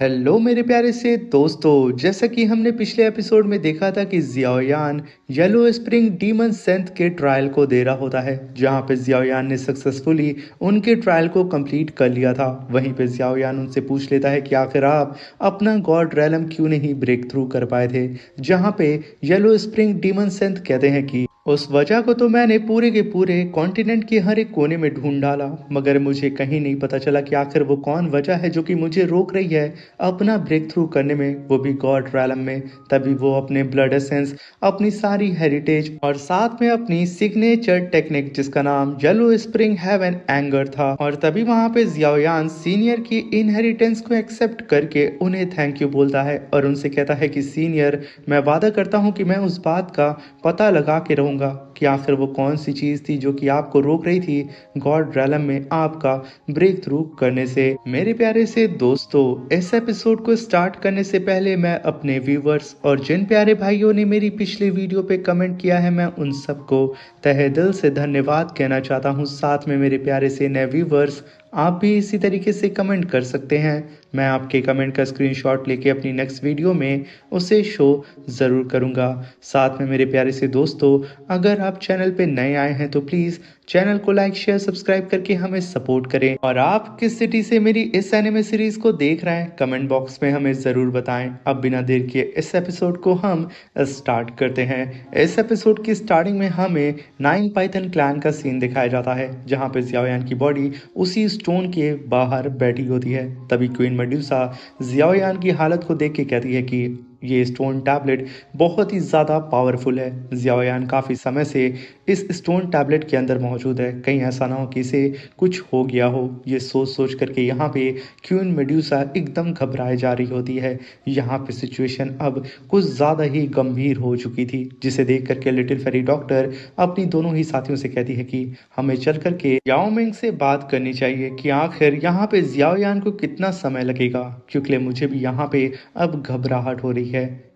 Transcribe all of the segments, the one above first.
Hello मेरे प्यारे से दोस्तों, जैसा कि हमने पिछले एपिसोड में देखा था कि जियाओयान येलो स्प्रिंग डीमन सेंथ के ट्रायल को दे रहा होता है, जहां पे जियाओयान ने सक्सेसफुली उनके ट्रायल को कंप्लीट कर लिया था। वहीं पे जियाओयान उनसे पूछ लेता है कि आखिर आप अपना गॉड रैलम क्यों नहीं ब्रेक थ्रू कर पाए थे, जहां पे येलो स्प्रिंग डीमन सेंथ कहते हैं कि उस वजह को तो मैंने पूरे के पूरे कॉन्टिनेंट के हर एक कोने में ढूंढ डाला, मगर मुझे कहीं नहीं पता चला कि आखिर वो कौन वजह है जो कि मुझे रोक रही है अपना ब्रेक थ्रू करने में, वो भी गॉड रैलम में। तभी वो अपने ब्लड एसेंस, अपनी सारी हेरिटेज और साथ में अपनी सिग्नेचर टेक्निक जिसका नाम येलो स्प्रिंग हेवन एंगर था, और तभी वहां पे जियाओयान सीनियर की इनहेरिटेंस को एक्सेप्ट करके उन्हें थैंक यू बोलता है और उनसे कहता है कि सीनियर, मैं वादा करता हूँ कि मैं उस बात का पता लगा के रहूंगा कि आखिर वो कौन सी चीज थी जो कि आपको रोक रही थी गॉड रैलम में आपका ब्रेक थ्रू करने से। मेरे प्यारे से दोस्तों, इस एपिसोड को स्टार्ट करने से पहले मैं अपने व्यूवर्स और जिन प्यारे भाइयों ने मेरी पिछली वीडियो पे कमेंट किया है, मैं उन सबको तहे दिल से धन्यवाद कहना चाहता हूँ। साथ में मेरे प्यारे से नए व्यूवर्स, आप भी इसी तरीके से कमेंट कर सकते हैं। मैं आपके कमेंट का स्क्रीनशॉट लेके अपनी नेक्स्ट वीडियो में उसे शो ज़रूर करूंगा। साथ में मेरे प्यारे से दोस्तों, अगर आप चैनल पे नए आए हैं तो प्लीज़ चैनल को लाइक शेयर सब्सक्राइब करके हमें सपोर्ट करें। और आप किस सिटी से मेरी इस एनिमे सीरीज को देख रहे हैं, कमेंट बॉक्स में हमें ज़रूर बताएं। अब बिना देर किए इस एपिसोड को हम स्टार्ट करते हैं। इस एपिसोड की स्टार्टिंग में हमें नाइन पाइथन क्लैन का सीन दिखाया जाता है, जहां पे जियाओयान की बॉडी उसी स्टोन के बाहर बैठी होती है। तभी क्वीन मेडुसा जियाओयान की हालत को देख के कहती है कि ये स्टोन टैबलेट बहुत ही ज़्यादा पावरफुल है। जियाओयान काफ़ी समय से इस स्टोन टैबलेट के अंदर मौजूद है, कहीं ऐसा ना हो कि इसे कुछ हो गया हो। ये सोच सोच करके यहाँ पे क्वीन मेडुसा एकदम घबराए जा रही होती है। यहाँ पे सिचुएशन अब कुछ ज़्यादा ही गंभीर हो चुकी थी, जिसे देख करके लिटिल फेरी डॉक्टर अपनी दोनों ही साथियों से कहती है कि हमें चल करके याओ मिंग से बात करनी चाहिए कि आखिर यहाँ पे जियाओयान को कितना समय लगेगा, क्योंकि मुझे भी यहाँ पे अब घबराहट हो रही है।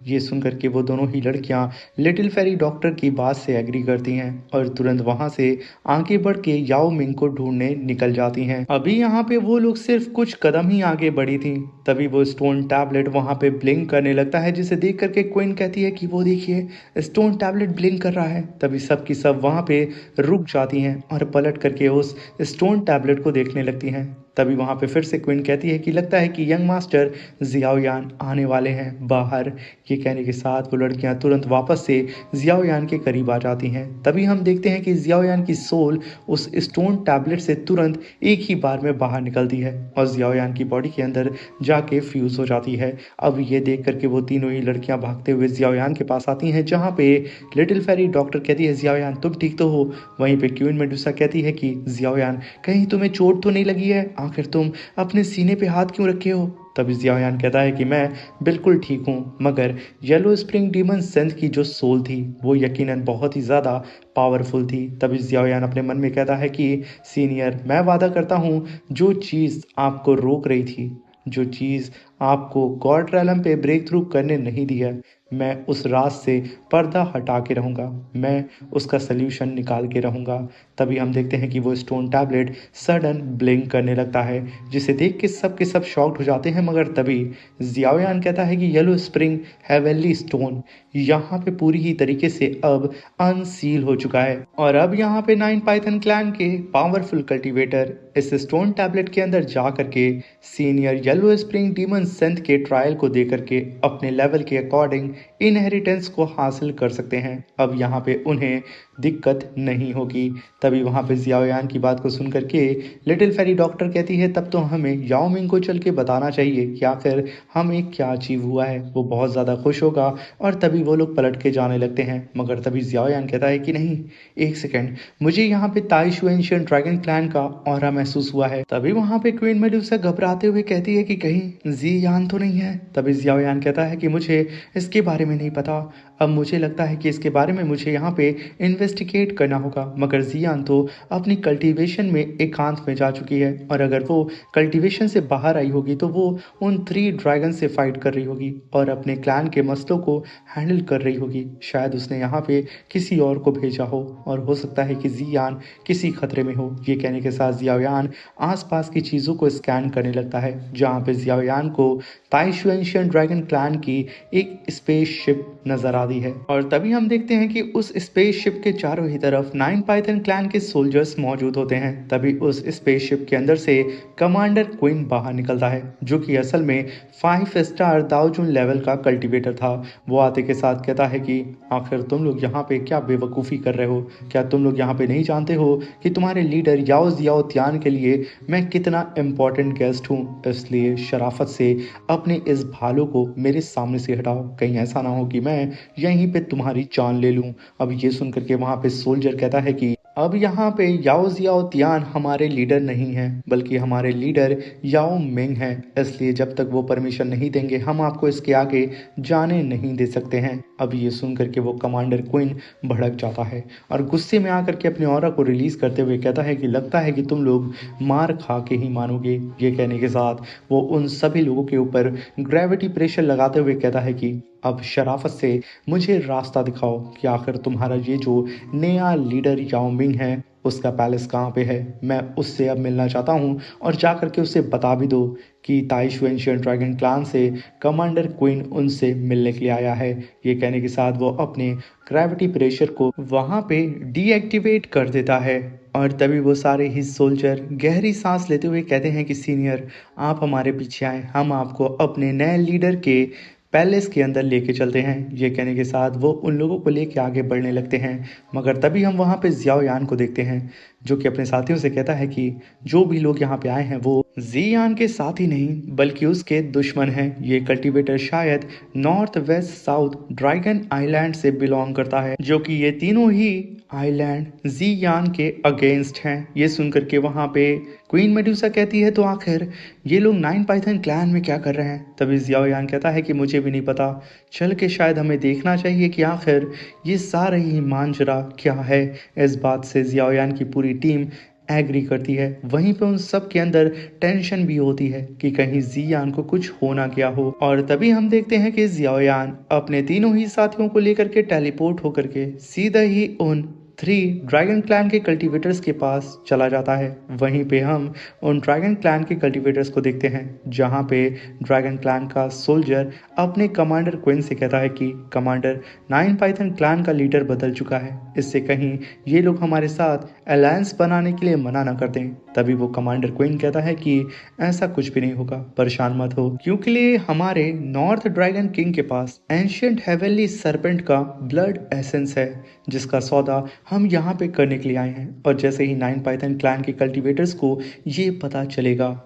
ये सुनकर के वो दोनों ही लड़कियां लिटिल फेरी डॉक्टर की बात से एग्री करती हैं और तुरंत वहां से आगे बढ़ के याओ मिंग को ढूंढने निकल जाती हैं। अभी यहाँ पे वो लोग सिर्फ कुछ कदम ही आगे बढ़ी थी, तभी वो स्टोन टैबलेट वहां पे ब्लिंक करने लगता है, जिसे देख करके क्वीन कहती है कि वो देखिए स्टोन टैबलेट ब्लिंक कर रहा है। तभी सब की सब वहां पे रुक जाती हैं और पलट करके उस स्टोन टैबलेट को देखने लगती हैं। तभी वहां पे फिर से क्वीन कहती है कि लगता है कि यंग मास्टर जियाओयान आने वाले हैं बाहर। ये कहने के साथ वो लड़कियां तुरंत वापस से जियाओयान के करीब आ जाती हैं। तभी हम देखते हैं कि जियाओयान की सोल उस स्टोन टैबलेट से तुरंत एक ही बार में बाहर निकलती है और जियाओयान की बॉडी के अंदर जाके फ्यूज हो जाती है। अब ये देख करके वो तीनों ही लड़कियां भागते हुए जियाओयान के पास आती हैं, जहाँ पे लिटिल फेरी डॉक्टर कहती है जियाओयान तुम ठीक तो हो। वहीं पे क्वीन मेडुसा कहती है कि जियाओयान कहीं तुम्हें चोट तो नहीं लगी है, आखिर तुम अपने सीने पे हाथ क्यों रखे हो। तभी जियाओयान कहता है कि मैं बिल्कुल ठीक हूँ, मगर येलो स्प्रिंग डीमन सेंथ की जो सोल थी वो यकीनन बहुत ही ज़्यादा पावरफुल थी। तभी जियाओयान अपने मन में कहता है कि सीनियर, मैं वादा करता हूँ जो चीज़ आपको रोक रही थी, जो चीज़ आपको गॉड रैलम पे ब्रेक थ्रू करने नहीं दिया, मैं उस राज से पर्दा हटा के रहूँगा, मैं उसका सल्यूशन निकाल के रहूँगा। तभी हम देखते हैं कि वो स्टोन टैबलेट सडन ब्लिंक करने लगता है, जिसे देख के सब के सब शॉक्ड हो जाते हैं। मगर तभी जियाओयान कहता है कि येलो स्प्रिंग हेवनली स्टोन यहाँ पे पूरी ही तरीके से अब अनसील हो चुका है, और अब यहाँ पे नाइन पाइथन क्लैन के पावरफुल कल्टीवेटर इस स्टोन टैबलेट के अंदर जा करके सीनियर येलो स्प्रिंग डीमन सेंथ के ट्रायल को दे करके अपने लेवल के अकॉर्डिंग इनहेरिटेंस को हासिल कर सकते हैं। अब यहाँ पे उन्हें दिक्कत नहीं होगी। तभी वहाँ पे जियाओयान की बात को सुन करके लिटिल फेरी डॉक्टर कहती है तब तो हमें याओ मिंग को चल के बताना चाहिए कि आखिर हमें क्या अचीव हुआ है, वो बहुत ज़्यादा खुश होगा। और तभी वो लोग पलट के जाने लगते हैं, मगर तभी जियाओयान कहता है कि नहीं, एक सेकेंड, मुझे यहाँ पे ताइशु एंशिएंट ड्रैगन क्लैन का ऑरा महसूस हुआ है। तभी वहाँ पे क्वीन मेडुसा घबराते हुए कहती है कि कहीं जी यान तो नहीं है। तभी जियाओयान कहता है कि मुझे इसके बारे में नहीं पता, अब मुझे लगता है कि इसके बारे में मुझे यहाँ पे इन्वेस्टिगेट करना होगा। मगर जियान तो अपनी कल्टीवेशन में एकांत में जा चुकी है और अगर वो कल्टीवेशन से बाहर आई होगी तो वो उन 3 ड्रैगन से फाइट कर रही होगी और अपने क्लैन के मसलों को हैंडल कर रही होगी। शायद उसने यहाँ पे किसी और को भेजा हो और हो सकता है कि जियान किसी खतरे में हो। ये कहने के साथ जियाओयान आसपास की चीज़ों को स्कैन करने लगता है जहाँ पे जियाओयान को ताइशु एंशिएंट ड्रैगन क्लैन की एक स्पेसशिप नजर आती है और तभी हम देखते हैं कि उस स्पेसशिप के चारों ही तरफ 9 पाइथन क्लैन के सोल्जर्स मौजूद होते हैं। तभी उस स्पेसशिप के अंदर से कमांडर क्विन बाहर निकलता है जो कि असल में 5 स्टार दाओजुन लेवल का कल्टीवेटर था। वो आते के साथ कहता है कि आखिर तुम लोग यहाँ पे क्या बेवकूफ़ी कर रहे हो? क्या तुम लोग यहाँ पे नहीं जानते हो कि तुम्हारे लीडर याओ जियाओ त्यान के लिए मैं कितना इम्पोर्टेंट गेस्ट हूँ? इसलिए शराफत से अपने इस भालू को मेरे सामने से हटाओ, कहीं ऐसा ना हो कि मैं यहीं पे तुम्हारी जान ले लूँ। अब ये सुन करके वहाँ पे सोल्जर कहता है कि अब यहाँ पे याओ जियाओ त्यान हमारे लीडर नहीं है बल्कि हमारे लीडर याओ मिंग है, इसलिए जब तक वो परमिशन नहीं देंगे हम आपको इसके आगे जाने नहीं दे सकते हैं। अब ये सुन करके वो कमांडर क्विन भड़क जाता है और गुस्से में आकर के अपने ऑरा को रिलीज करते हुए कहता है कि लगता है कि तुम लोग मार खा के ही मानोगे। ये कहने के साथ वो उन सभी लोगों के ऊपर ग्रेविटी प्रेशर लगाते हुए कहता है कि अब शराफत से मुझे रास्ता दिखाओ कि आखिर तुम्हारा ये जो नया लीडर याओ मिंग है उसका पैलेस कहाँ पे है। मैं उससे अब मिलना चाहता हूँ और जा करके उससे बता भी दो कि ताइशु एंशिएंट ड्रैगन क्लान से कमांडर क्वीन उनसे मिलने के लिए आया है। ये कहने के साथ वो अपने ग्रेविटी प्रेशर को वहाँ पे डीएक्टिवेट कर देता है और तभी वो सारे ही सोल्जर गहरी सांस लेते हुए कहते हैं कि सीनियर आप हमारे पीछे आए, हम आपको अपने नए लीडर के पैलेस के अंदर लेके चलते हैं। ये कहने के साथ वो उन लोगों को लेके आगे बढ़ने लगते हैं मगर तभी हम वहाँ पे जियाओयान को देखते हैं जो कि अपने साथियों से कहता है कि जो भी लोग यहाँ पे आए हैं वो जियान के साथी नहीं बल्कि उसके दुश्मन हैं। ये कल्टीवेटर शायद north west south dragon island से बिलोंग करता है जो कि ये तीनों ही आइलैंड जियान के अगेंस्ट हैं। ये सुनकर के वहाँ पे क्वीन मेडुसा कहती है तो आखिर ये लोग 9 पाइथन क्लैन में क्या कर रहे हैं? तभी जियाओयान कहता है कि मुझे भी नहीं पता, चल के शायद हमें देखना चाहिए कि आखिर ये सारा ही मांजरा क्या है। इस बात से जियाओयान की पूरी टीम एग्री करती है। वहीं पे उन सब के अंदर टेंशन भी होती है कि कहीं जियान को कुछ हो ना गया हो और तभी हम देखते हैं कि जियाओयान अपने तीनों ही साथियों को लेकर के टेलीपोर्ट होकर के सीधा ही उन 3 ड्रैगन क्लैन के कल्टीवेटर्स के पास चला जाता है। वहीं पे हम उन ड्रैगन क्लैन के कल्टीवेटर्स को देखते हैं जहां पे ड्रैगन क्लैन का सोल्जर अपने कमांडर क्विन से कहता है कि कमांडर 9 पाइथन क्लैन का लीडर बदल चुका है, इससे कहीं ये लोग हमारे साथ अलायंस बनाने के लिए मना ना कर दें। तभी वो कमांडर क्विन कहता है कि ऐसा कुछ भी नहीं होगा, परेशान मत हो, क्योंकि लिए हमारे नॉर्थ ड्रैगन किंग के पास एंशिएंट हेवनली सर्पेंट का ब्लड एसेंस है जिसका सौदा हम यहाँ पे करने के लिए आए हैं। और जैसे ही 9 पाइथन क्लैन के कल्टीवेटर्स को ये पता चलेगा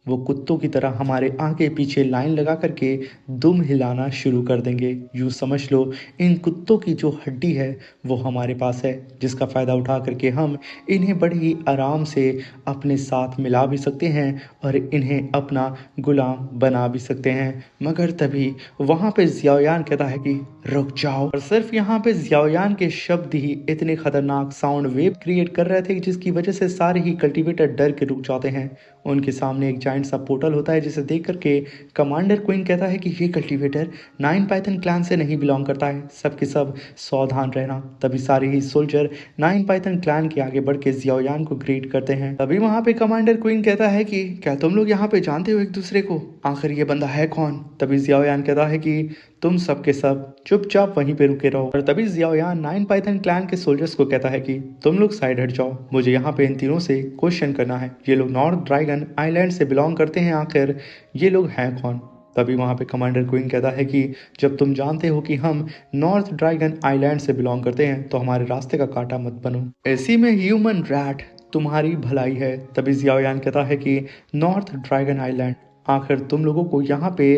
वो कुत्तों की तरह हमारे आगे पीछे लाइन लगा करके दुम हिलाना शुरू कर देंगे। यूँ समझ लो इन कुत्तों की जो हड्डी है वो हमारे पास है जिसका फ़ायदा उठा करके हम इन्हें बड़े ही आराम से अपने साथ मिला भी सकते हैं और इन्हें अपना गुलाम बना भी सकते हैं। मगर तभी वहाँ पे जियाओयान कहता है कि रुक जाओ और सिर्फ यहाँ पे जियाओयान के शब्द ही इतने खतरनाक साउंड वेव क्रिएट कर रहे थे जिसकी वजह से सारे ही कल्टीवेटर डर के रुक जाते हैं। उनके सामने एक जाइंट सा पोर्टल होता है जिसे देख करके कमांडर क्वीन कहता है कि ये कल्टीवेटर 9 पाइथन क्लैन से नहीं बिलोंग करता है, सबके सब सावधान रहना। तभी सारे ही सोल्जर 9 पाइथन क्लैन के आगे बढ़ के जियाओयान को ग्रीट करते हैं। तभी वहां पे कमांडर क्वीन कहता है कि क्या तुम लोग यहाँ पे जानते हो एक दूसरे को, आखिर ये बंदा है कौन? तभी जियाओयान कहता है कि तुम सबके सब चुपचाप वहीं पे रुके रहो। और तभी जियाओयान 9 पाइथन क्लैन के सोल्जर्स को कहता है कि तुम लोग साइड हट जाओ, मुझे यहाँ पे इन तीनों से क्वेश्चन करना है। ये लोग नॉर्थ ड्रैगन आइलैंड से बिलोंग करते हैं, आखिर ये लोग हैं कौन? तभी वहाँ पे कमांडर क्वीन कहता है कि जब तुम जानते हो कि हम नॉर्थ ड्रैगन आइलैंड से बिलोंग करते हैं तो हमारे रास्ते का कांटा मत बनो, ऐसी में ह्यूमन रैट तुम्हारी भलाई है। तभी जियाओयान कहता है कि नॉर्थ ड्रैगन आइलैंड, आखिर तुम लोगों को यहाँ पे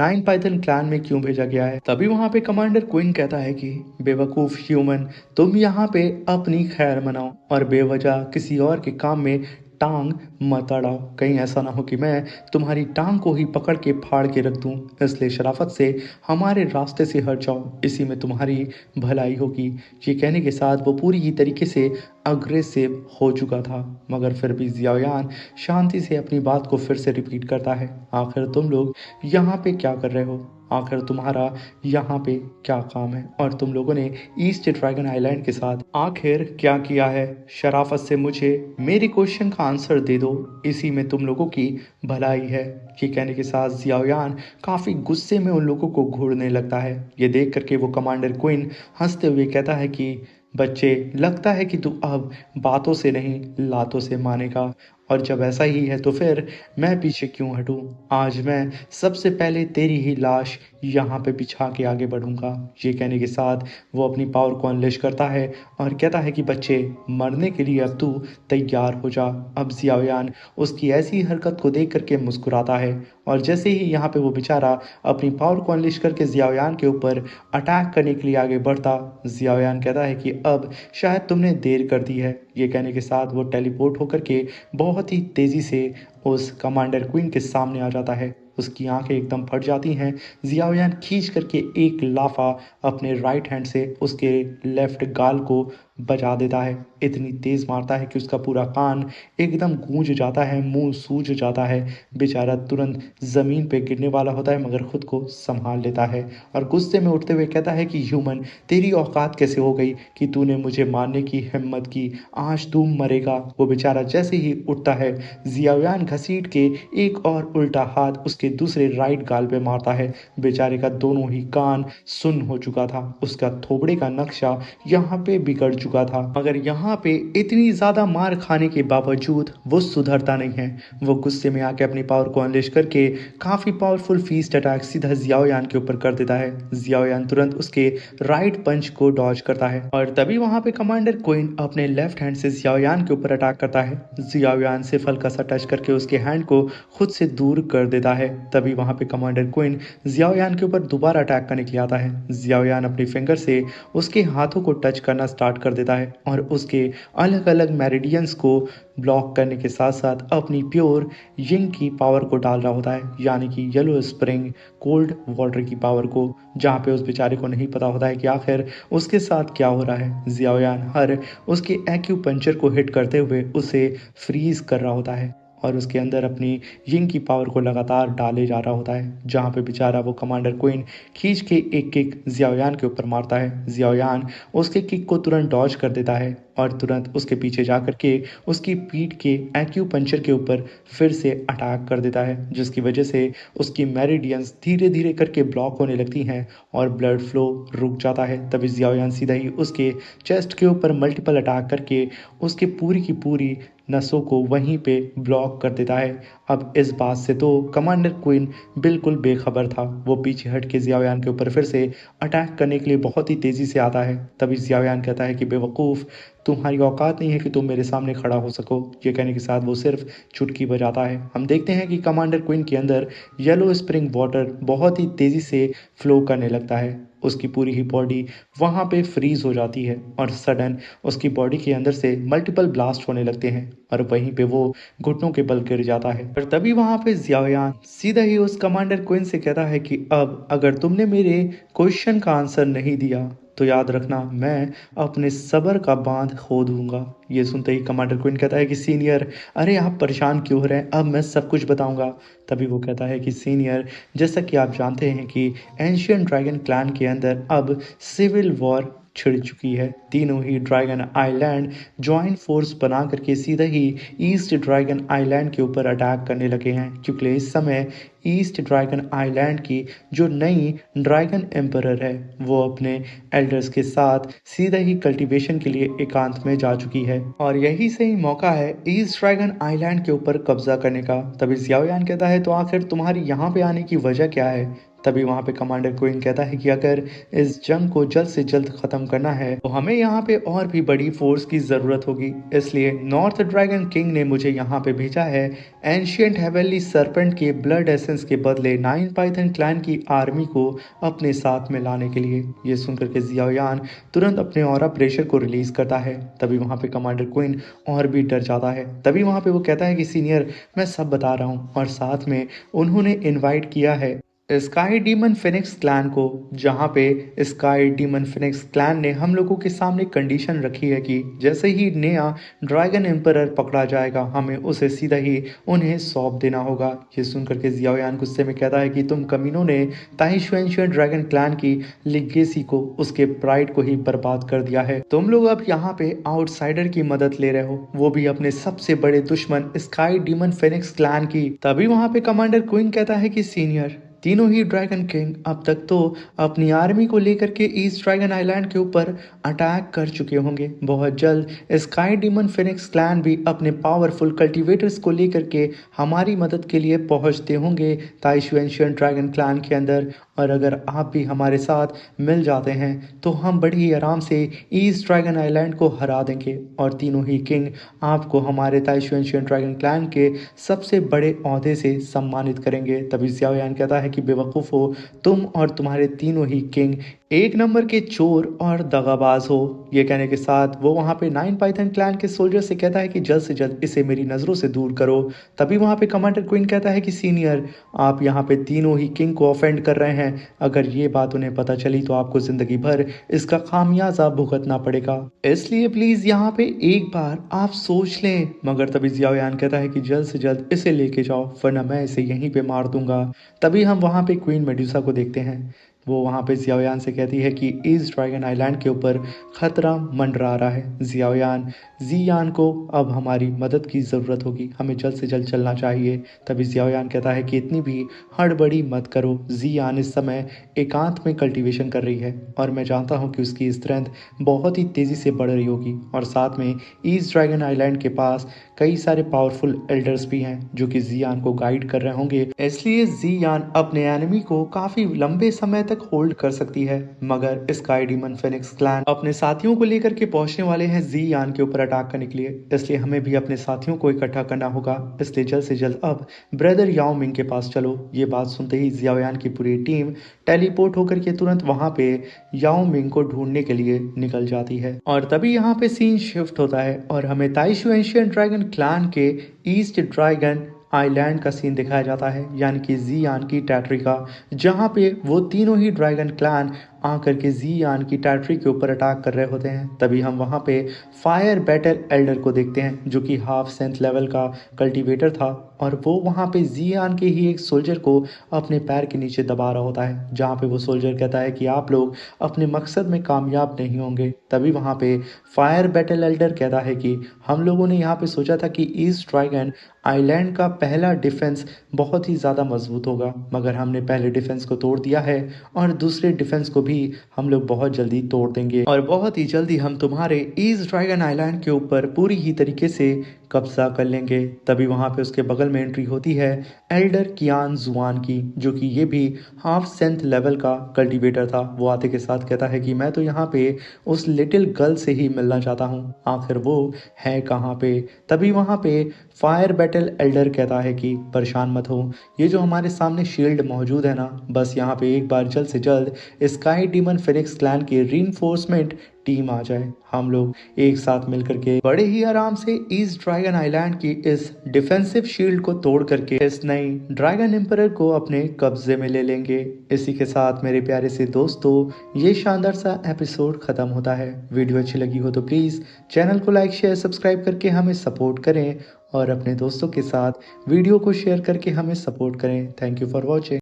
9 पाइथन क्लैन में क्यों भेजा गया है? तभी वहाँ पे कमांडर क्वीन कहता है कि बेवकूफ़ ह्यूमन, तुम यहाँ पे अपनी खैर मनाओ और बेवजह किसी और के काम में टांग मत अड़ाओ, कहीं ऐसा ना हो कि मैं तुम्हारी टांग को ही पकड़ के फाड़ के रख दूं। इसलिए शराफत से हमारे रास्ते से हट जाओ, इसी में तुम्हारी भलाई होगी। ये कहने के साथ वो पूरी ही तरीके से अग्रेसिव हो चुका था, मगर फिर भी जियायान शांति से अपनी बात को फिर से रिपीट करता है। आखिर तुम लोग यहाँ पे क्या कर रहे हो? आखिर तुम्हारा यहाँ पे क्या काम है? और तुम लोगों ने ईस्ट ड्रैगन आइलैंड के साथ आखिर क्या किया है? शराफत से मुझे मेरे क्वेश्चन का आंसर दे दो, इसी में तुम लोगों की भलाई है। ये कहने के साथ जियायान काफी गुस्से में उन लोगों को घूरने लगता है। ये देख करके वो कमांडर क्विन हंसते हुए कहता है कि बच्चे, लगता है कि तू अब बातों से नहीं लातों से मानेगा, और जब ऐसा ही है तो फिर मैं पीछे क्यों हटूं? आज मैं सबसे पहले तेरी ही लाश यहाँ पे बिछा के आगे बढ़ूंगा। ये कहने के साथ वो अपनी पावर को अनलेश करता है और कहता है कि बच्चे, मरने के लिए अब तू तैयार हो जा। अब जियायान उसकी ऐसी हरकत को देख करके मुस्कुराता है, और जैसे ही यहाँ पे वो बेचारा अपनी पावर को अनलिश करके जियायान के ऊपर अटैक करने के लिए आगे बढ़ता, जियायान कहता है कि अब शायद तुमने देर कर दी है। ये कहने के साथ वो टेलीपोर्ट होकर के बहुत ही तेजी से उस कमांडर क्वीन के सामने आ जाता है। उसकी आंखें एकदम फट जाती हैं। जियायान खींच करके एक लाफा अपने राइट हैंड से उसके लेफ्ट गाल को बजा देता है। इतनी तेज मारता है कि उसका पूरा कान एकदम गूंज जाता है, मुंह सूज जाता है। बेचारा तुरंत जमीन पे गिरने वाला होता है, मगर खुद को संभाल लेता है और गुस्से में उठते हुए कहता है कि ह्यूमन, तेरी औकात कैसे हो गई कि तूने मुझे मारने की हिम्मत की? आज तू मरेगा। वो बेचारा जैसे ही उठता है, जियायान घसीट के एक और उल्टा हाथ उसके दूसरे राइट गाल पे मारता है। बेचारे का दोनों ही कान सुन्न हो चुका था। उसका थोबड़े का नक्शा यहाँ पे बिगड़ चुका था, मगर यहाँ पे इतनी ज्यादा मार खाने के बावजूद वो सुधरता नहीं है। वो गुस्से में आके अपनी पावर को अनलेश करके काफी पावरफुल फीस्ट अटैक सीधा जियाओयान के ऊपर कर देता है। जियाओयान तुरंत उसके राइट पंच को डॉज करता है, और तभी वहां पे कमांडर क्वीन अपने लेफ्ट हैंड से जियाओयान के ऊपर अटैक करता है। जियाओयान सिर्फ हल्का सा टच करके उसके हैंड को खुद से दूर कर देता है। तभी वहां पे कमांडर क्वीन जियाओयान के ऊपर दोबारा अटैक करने के लिए आता है। जियाओयान अपनी फिंगर से उसके हाथों को टच करना स्टार्ट कर देता है और उसके अलग अलग मेरिडियंस को ब्लॉक करने के साथ साथ अपनी प्योर यिंग की पावर को डाल रहा होता है, यानी कि येलो स्प्रिंग कोल्ड वाटर की पावर को, जहाँ पे उस बेचारे को नहीं पता होता है कि आखिर उसके साथ क्या हो रहा है। जियाओयान हर उसके एक्यूपंक्चर को हिट करते हुए उसे फ्रीज कर रहा होता है और उसके अंदर अपनी यिंग की पावर को लगातार डाले जा रहा होता है, जहाँ पे बेचारा वो कमांडर क्वीन खींच के एक किक जियाओयान के ऊपर मारता है। जियाओयान उसके किक को तुरंत डॉज कर देता है और तुरंत उसके पीछे जा करके उसकी पीठ के एक्यूपंक्चर के ऊपर फिर से अटैक कर देता है, जिसकी वजह से उसकी मेरिडियंस धीरे धीरे करके ब्लॉक होने लगती हैं और ब्लड फ्लो रुक जाता है। तभी जियाओयान सीधा ही उसके चेस्ट के ऊपर मल्टीपल अटैक करके उसके पूरी की पूरी नसों को वहीं पे ब्लॉक कर देता है। अब इस बात से तो कमांडर क्वीन बिल्कुल बेखबर था। वो पीछे हट के जियाओयान के ऊपर फिर से अटैक करने के लिए बहुत ही तेजी से आता है। तभी जियाओयान कहता है कि बेवकूफ़, तुम्हारी औकात नहीं है कि तुम मेरे सामने खड़ा हो सको। ये कहने के साथ वो सिर्फ चुटकी बजाता है। हम देखते हैं कि कमांडर क्वीन के अंदर येलो स्प्रिंग वाटर बहुत ही तेजी से फ्लो करने लगता है। उसकी पूरी ही बॉडी वहाँ पे फ्रीज हो जाती है और सडन उसकी बॉडी के अंदर से मल्टीपल ब्लास्ट होने लगते हैं और वहीं पे वो घुटनों के बल गिर जाता है। और तभी वहाँ पे जियाओयान सीधा ही उस कमांडर क्वीन से कहता है कि अब अगर तुमने मेरे क्वेश्चन का आंसर नहीं दिया तो याद रखना, मैं अपने सबर का बांध खो दूंगा। ये सुनते ही कमांडर क्वीन कहता है कि सीनियर, अरे आप परेशान क्यों हो रहे हैं, अब मैं सब कुछ बताऊंगा। तभी वो कहता है कि सीनियर, जैसा कि आप जानते हैं कि एंशियंट ड्रैगन क्लैन के अंदर अब सिविल वॉर छिड़ चुकी है। तीनों ही ड्रैगन आइलैंड ज्वाइंट फोर्स बना करके सीधा ही ईस्ट ड्रैगन आइलैंड के ऊपर अटैक करने लगे हैं, क्योंकि इस समय ईस्ट ड्रैगन आइलैंड की जो नई ड्रैगन एम्परर है वो अपने एल्डर्स के साथ सीधा ही कल्टीवेशन के लिए एकांत में जा चुकी है, और यही सही मौका है ईस्ट ड्रैगन आइलैंड के ऊपर कब्जा करने का। तभी जियाओयान कहता है, तो आखिर तुम्हारी यहाँ पे आने की वजह क्या है? तभी वहाँ पे कमांडर क्वीन कहता है कि अगर इस जंग को जल्द से जल्द खत्म करना है तो हमें यहाँ पे और भी बड़ी फोर्स की जरूरत होगी, इसलिए नॉर्थ ड्रैगन किंग ने मुझे यहाँ पे भेजा है एंशियंट हेवनली सरपेंट के ब्लड एसेंस के बदले नाइन पाइथन क्लैन की आर्मी को अपने साथ में लाने के लिए। ये सुनकर के जियाओयान तुरंत अपने ऑरा प्रेशर को रिलीज करता है। तभी वहाँ पे कमांडर क्वीन और भी डर जाता है। तभी वहाँ पे वो कहता है कि सीनियर, मैं सब बता रहा हूँ, और साथ में उन्होंने इनवाइट किया है स्काई डीमन फिनिक्स क्लैन को, जहाँ पे स्काई डीमन फिनिक्स क्लैन ने हम लोगों के सामने कंडीशन रखी है कि जैसे ही नया ड्रैगन एम्परर पकड़ा जाएगा हमें उसे सीधा ही उन्हें सौंप देना होगा। ये सुनकर के जियाओयान गुस्से में कहता है कि तुम कमीनों ने ताइशुएंशियन ड्रैगन क्लैन की लिगेसी को, उसके प्राइड को ही बर्बाद कर दिया है। तुम लोग अब यहाँ पे आउटसाइडर की मदद ले रहे हो, वो भी अपने सबसे बड़े दुश्मन स्काई डीमन फिनिक्स क्लैन की। तभी वहाँ पे कमांडर क्वीन कहता है कि सीनियर, तीनों ही ड्रैगन किंग अब तक तो अपनी आर्मी को लेकर के ईस्ट ड्रैगन आइलैंड के ऊपर अटैक कर चुके होंगे। बहुत जल्द स्काई डीमन फिनिक्स क्लैन भी अपने पावरफुल कल्टीवेटर्स को लेकर के हमारी मदद के लिए पहुंचते होंगे ताइशुएंशियन ड्रैगन क्लैन के अंदर। और अगर आप भी हमारे साथ मिल जाते हैं तो हम बड़ी ही आराम से ईस्ट ड्रैगन आइलैंड को हरा देंगे और तीनों ही किंग आपको हमारे ताइशुएंशियन ड्रैगन क्लैन के सबसे बड़े ओहदे से सम्मानित करेंगे। तभी जियाओयान कहता है कि बेवकूफ़ हो, तुम और तुम्हारे तीनों ही किंग एक नंबर के चोर और दगाबाज हो। ये कहने के साथ वो वहाँ पे नाइन पाइथन क्लैन के सोल्जर से कहता है कि जल्द से जल्द इसे मेरी नज़रों से दूर करो। तभी वहाँ पे कमांडर क्वीन कहता है कि सीनियर, आप यहाँ पे तीनों ही किंग को ऑफेंड कर रहे हैं। अगर ये बात उन्हें पता चली तो आपको जिंदगी भर इसका खामियाजा भुगतना पड़ेगा, इसलिए प्लीज यहाँ पे एक बार आप सोच लें। मगर तभी जियाओयान कहता है कि जल्द से जल्द इसे लेके जाओ वरना मैं इसे यहीं पे मार दूंगा। तभी हम वहाँ पे क्वीन मेडुसा को देखते हैं। वो वहाँ पे जियाओयान से कहती है कि ईस्ट ड्रैगन आइलैंड के ऊपर खतरा मंडरा रहा है। जियाओयान, जियान को अब हमारी मदद की ज़रूरत होगी, हमें जल्द से जल्द चलना चाहिए। तभी जियाओयान कहता है कि इतनी भी हड़बड़ी मत करो, जियान इस समय एकांत में कल्टीवेशन कर रही है और मैं जानता हूँ कि उसकी स्ट्रेंथ बहुत ही तेज़ी से बढ़ रही होगी। और साथ में ईस्ट ड्रैगन आइलैंड के पास कई सारे पावरफुल एल्डर्स भी हैं जो कि जियान को गाइड कर रहे होंगे, इसलिए जियान अपने एनिमी को काफ़ी लंबे समय तक होल्ड कर सकती है। मगर स्काई डीमन फिनिक्स क्लैन अपने साथियों को लेकर के पहुंचने वाले हैं जियान के ऊपर अटैक करने के लिए, इसलिए हमें भी अपने साथियों को इकट्ठा करना होगा। इसलिए जल्द से जल्द अब ब्रदर याओ मिंग के पास चलो। ये बात सुनते ही जियाओयान की पूरी टीम टेलीपोर्ट होकर के तुरंत वहां पे याओ मिंग को ढूंढने के लिए निकल जाती है। और तभी यहाँ पे सीन शिफ्ट होता है और हमें ताइशुएंशियन ड्रैगन क्लैन के ईस्ट ड्रैगन आइलैंड का सीन दिखाया जाता है, यानी कि जियान की टेरिटरी का, जहाँ पे वो तीनों ही ड्रैगन क्लैन आकर के जियान की टेरिटरी के ऊपर अटैक कर रहे होते हैं। तभी हम वहाँ पे फायर बैटल एल्डर को देखते हैं जो कि हाफ सेंथ लेवल का कल्टीवेटर था और वो वहाँ पे जियान के ही एक सोल्जर को अपने पैर के नीचे दबा रहा होता है, जहाँ पे वो सोल्जर कहता है कि आप लोग अपने मकसद में कामयाब नहीं होंगे। तभी वहाँ पे फायर बैटल एल्डर कहता है कि हम लोगों ने यहाँ पे सोचा था कि ईस्ट ड्रैगन आइलैंड का पहला डिफेंस बहुत ही ज़्यादा मजबूत होगा, मगर हमने पहले डिफेंस को तोड़ दिया है और दूसरे डिफेंस को भी हम लोग बहुत जल्दी तोड़ देंगे और बहुत ही जल्दी हम तुम्हारे ईस्ट ड्रैगन आइलैंड के ऊपर पूरी ही तरीके से कब्जा कर लेंगे। तभी वहां पे उसके बगल में एंट्री होती है एल्डर कियान जुआन की, जो कि ये भी हाफ सेंथ लेवल का कल्टीवेटर था। वो आते के साथ कहता है कि मैं तो यहाँ पे उस लिटिल गर्ल से ही मिलना चाहता हूँ, आखिर वो है कहाँ पे। तभी वहां पे फायर बैटल एल्डर कहता है कि परेशान मत हो, ये जो हमारे सामने शील्ड मौजूद है ना, बस यहाँ पे एक बार जल्द से जल्द स्काई डीमन फिनिक्स क्लैन के रीइंफोर्समेंट टीम आ जाए, हम लोग एक साथ मिलकर के बड़े ही आराम से ईस्ट ड्रैगन आइलैंड की इस डिफेंसिव शील्ड को तोड़ करके इस नई ड्रैगन एम्परर को अपने कब्जे में ले लेंगे। इसी के साथ मेरे प्यारे से दोस्तों ये शानदार सा एपिसोड खत्म होता है। वीडियो अच्छी लगी हो तो प्लीज चैनल को लाइक शेयर सब्सक्राइब करके हमें सपोर्ट करें और अपने दोस्तों के साथ वीडियो को शेयर करके हमें सपोर्ट करें। Thank you for watching.